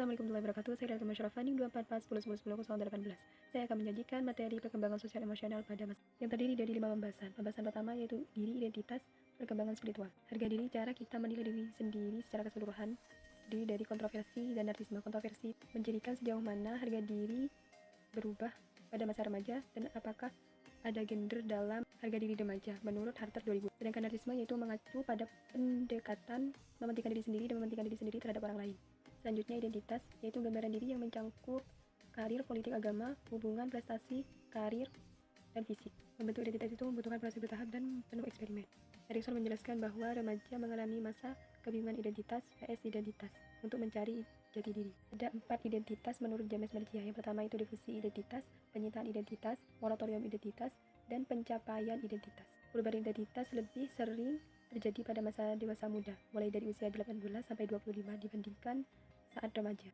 Assalamualaikum warahmatullahi wabarakatuh. Saya Datuk Masyrafani 24410101018. Saya akan menyajikan materi perkembangan sosial emosional pada masa yang terdiri dari 5 pembahasan. Pembahasan pertama yaitu diri, identitas, perkembangan spiritual. Harga diri, cara kita menilai diri sendiri secara keseluruhan, diri dari kontroversi dan narsisme. Kontroversi mencirikan sejauh mana harga diri berubah pada masa remaja dan apakah ada gender dalam harga diri remaja menurut Harter 2000. Sedangkan narsisme yaitu mengacu pada pendekatan mementingkan diri sendiri dan mementingkan diri sendiri terhadap orang lain. Selanjutnya identitas, yaitu gambaran diri yang mencangkup karir, politik, agama, hubungan, prestasi, karir, dan fisik. Membentuk identitas itu membutuhkan proses bertahap dan penuh eksperimen. Erikson menjelaskan bahwa remaja mengalami masa kebingungan identitas vs identitas untuk mencari jati diri. Ada 4 identitas menurut James Mercia. Yang pertama itu difusi identitas, penyitaan identitas, moratorium identitas, dan pencapaian identitas. Perubahan identitas lebih sering terjadi pada masa dewasa muda, mulai dari usia 18 sampai 25 dibandingkan saat remaja.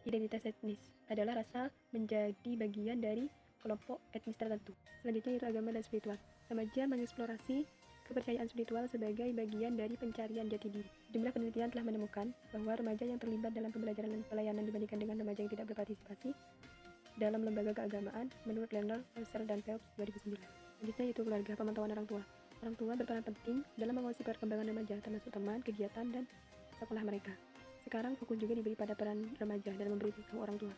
Identitas etnis adalah rasa menjadi bagian dari kelompok etnis tertentu. Selanjutnya yaitu agama dan spiritual. Remaja mengeksplorasi kepercayaan spiritual sebagai bagian dari pencarian jati diri. Jumlah penelitian telah menemukan bahwa remaja yang terlibat dalam pembelajaran dan pelayanan dibandingkan dengan remaja yang tidak berpartisipasi dalam lembaga keagamaan menurut Lerner, Mercer, dan Phelps 2009. Selanjutnya yaitu keluarga, pemantauan orang tua. Orang tua berperan penting dalam mengawasi perkembangan remaja, termasuk teman, kegiatan, dan sekolah mereka. Sekarang fokus juga diberi pada peran remaja dan memberi tahu orang tua.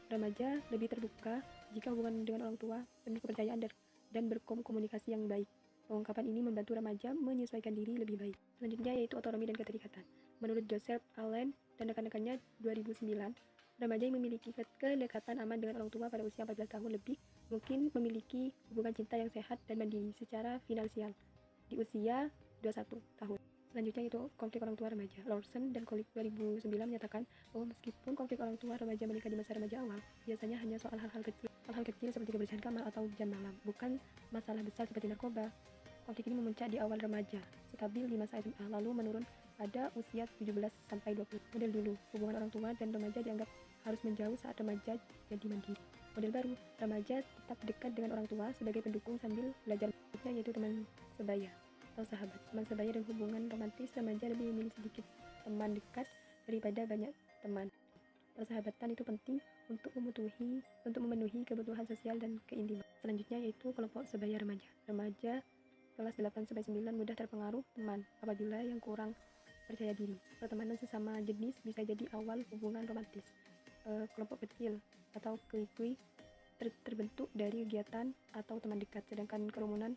Remaja lebih terbuka jika hubungan dengan orang tua penuh kepercayaan dan berkomunikasi yang baik. Pengungkapan ini membantu remaja menyesuaikan diri lebih baik. Selanjutnya yaitu otonomi dan keterikatan. Menurut Joseph Allen dan rekan-rekannya 2009, remaja yang memiliki kedekatan aman dengan orang tua pada usia 14 tahun lebih mungkin memiliki hubungan cinta yang sehat dan mandiri secara finansial di usia 21 tahun. Selanjutnya itu konflik orang tua remaja. Lawson dan Kolik 2009 menyatakan bahwa meskipun konflik orang tua remaja menikah di masa remaja awal, biasanya hanya soal hal-hal kecil seperti kebersihan kamar atau jam malam, bukan masalah besar seperti narkoba. Konflik ini memuncak di awal remaja, stabil di masa SMA, lalu menurun pada usia 17 sampai 20. Model dulu, hubungan orang tua dan remaja dianggap harus menjauh saat remaja jadi mandiri. Model baru, remaja tetap dekat dengan orang tua sebagai pendukung sambil belajar, yaitu teman sebaya atau sahabat. Teman sebaya dan hubungan romantis, remaja lebih memilih sedikit teman dekat daripada banyak teman. Persahabatan itu penting untuk memenuhi kebutuhan sosial dan keintiman. Selanjutnya yaitu kelompok sebaya remaja. Remaja kelas 8-9 mudah terpengaruh teman apabila yang kurang percaya diri. Pertemanan sesama jenis bisa jadi awal hubungan romantis. Kelompok kecil atau klikui terbentuk dari kegiatan atau teman dekat, sedangkan kerumunan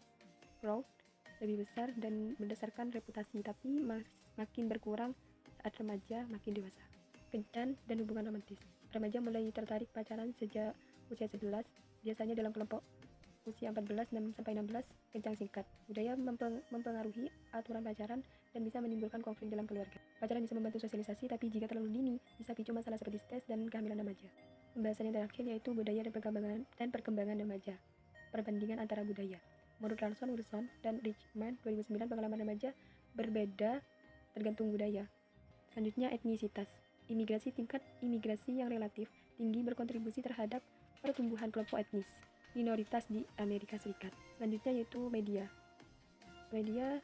crowd lebih besar dan berdasarkan reputasi, tapi makin berkurang saat remaja makin dewasa. Kencan dan hubungan romantis. Remaja mulai tertarik pacaran sejak usia 11, biasanya dalam kelompok usia 14 sampai 16, kencang singkat. Budaya mempengaruhi aturan pacaran dan bisa menimbulkan konflik dalam keluarga. Pacaran bisa membantu sosialisasi, tapi jika terlalu dini, bisa picu masalah seperti stres dan kehamilan remaja. Pembahasan yang terakhir yaitu budaya dan perkembangan remaja. Perbandingan antara budaya. Menurut Wilson, dan Richman 2009, pengalaman remaja berbeda tergantung budaya. Selanjutnya etnisitas. Tingkat imigrasi yang relatif tinggi berkontribusi terhadap pertumbuhan kelompok etnis minoritas di Amerika Serikat. Selanjutnya yaitu media. Media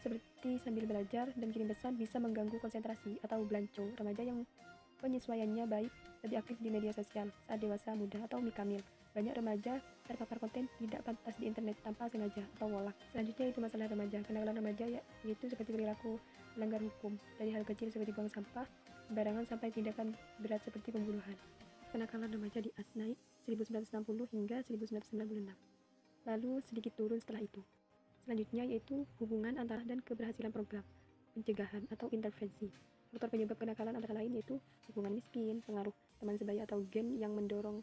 seperti sambil belajar dan kirim pesan bisa mengganggu konsentrasi atau blanco. Remaja yang penyesuaiannya baik lebih aktif di media sosial saat dewasa muda atau mikamil. Banyak remaja terpapar konten tidak pantas di internet tanpa sengaja atau wolak. Selanjutnya itu masalah remaja. Kenakalan remaja yaitu seperti perilaku melanggar hukum, dari hal kecil seperti buang sampah sembarangan sampai tindakan berat seperti pembunuhan. Kenakalan remaja di Asnaik 1960 hingga 1996. Lalu sedikit turun setelah itu. Selanjutnya yaitu hubungan antara dan keberhasilan program pencegahan atau intervensi. Faktor penyebab kenakalan antara lain yaitu hubungan miskin, pengaruh teman sebaya atau gen yang mendorong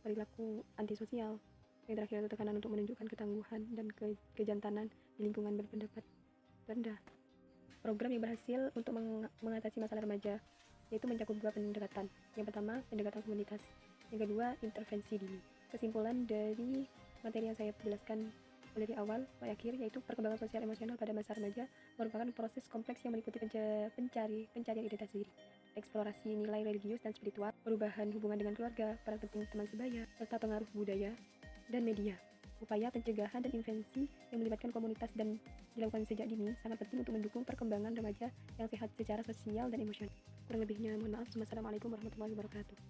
perilaku antisosial. Yang terakhir itu tekanan untuk menunjukkan ketangguhan dan kejantanan di lingkungan berpendapat rendah. Program yang berhasil untuk mengatasi masalah remaja yaitu mencakup 2 pendekatan. Yang pertama, pendekatan komunitas. Yang kedua, intervensi dini. Kesimpulan dari materi yang saya jelaskan dari awal sampai akhir yaitu perkembangan sosial emosional pada masa remaja merupakan proses kompleks yang meliputi pencarian identitas diri, eksplorasi nilai religius dan spiritual, perubahan hubungan dengan keluarga, peran penting teman sebaya, serta pengaruh budaya dan media. Upaya pencegahan dan intervensi yang melibatkan komunitas dan dilakukan sejak dini sangat penting untuk mendukung perkembangan remaja yang sehat secara sosial dan emosional. Kurang lebihnya mohon maaf. Wassalamualaikum warahmatullahi wabarakatuh.